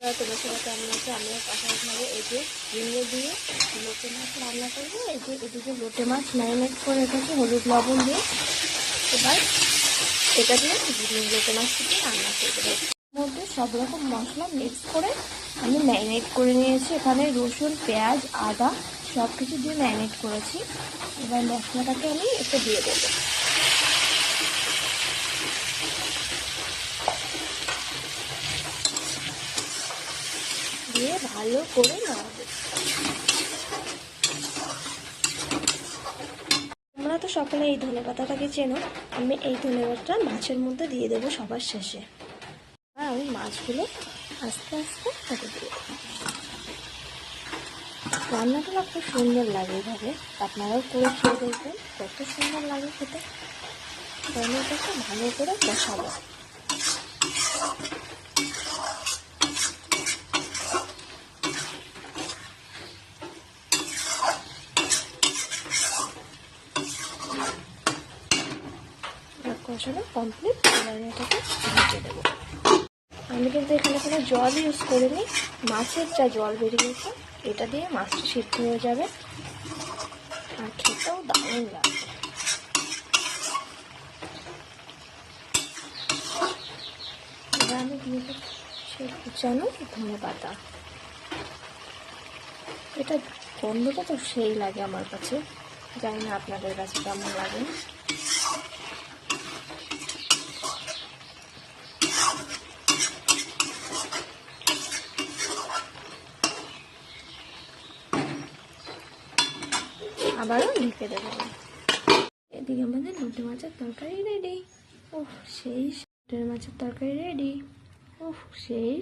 তোমার সবাই কেমন আছে? আমিও পাশাপাশি এই যে ঝিঙে দিয়ে লোটে মাছ রান্না করবো। এই যে এদিকে লোটে মাছ ম্যারিনেট করে রেখেছি হলুদ লবণ দিয়ে। এবার এটা দিয়ে লোটে মাছটিকে রান্না করবো। মধ্যে সব রকম মশলা মিক্স করে আমি ম্যারিনেট করে নিয়েছি। এখানে রসুন, পেঁয়াজ, আদা সব কিছু দিয়ে ম্যারিনেট করেছি। এবার মশলাটাকে আমি একটু দিয়ে দেবো। দিয়ে ভালো করে নাড়াবো। তোমরা তো সকলে এই ধনেপাতাটাকে চেনো। আমি এই ধনেপাতাটা মাছের মধ্যে দিয়ে দেবো সবার শেষে। আর আমি মাছগুলো আস্তে আস্তে তাকে দিয়ে দেবো। রান্নাটা না খুব সুন্দর লাগে এইভাবে, আপনারাও করে খেয়ে দেখবেন কত সুন্দর লাগে খেতে। ধনেপাতাটা ভালো করে কষাবো। কষানো কমপ্লিট। এবার এটাকে ঢেকে দেবো। আমি কিন্তু এখানে কোনো জল ইউজ করিনি, মাছের যা জল বেরিয়েছে এটা দিয়ে মাছটা সিদ্ধ হয়ে যাবে আর খেতেও দারুণ লাগবে। এবার আমি দিয়ে দেবো সেই কুচানো ধনেপাতা। এটা গন্ধটা তো সেই লাগে আমার কাছে, জানি না আপনাদের কাছে কেমন লাগে। আবারও ঢেকে দেবো। এদিকে আমাদের লোটে মাছের তরকারি রেডি। ওহ সেই লোটে মাছের তরকারি রেডি। ওহ সেই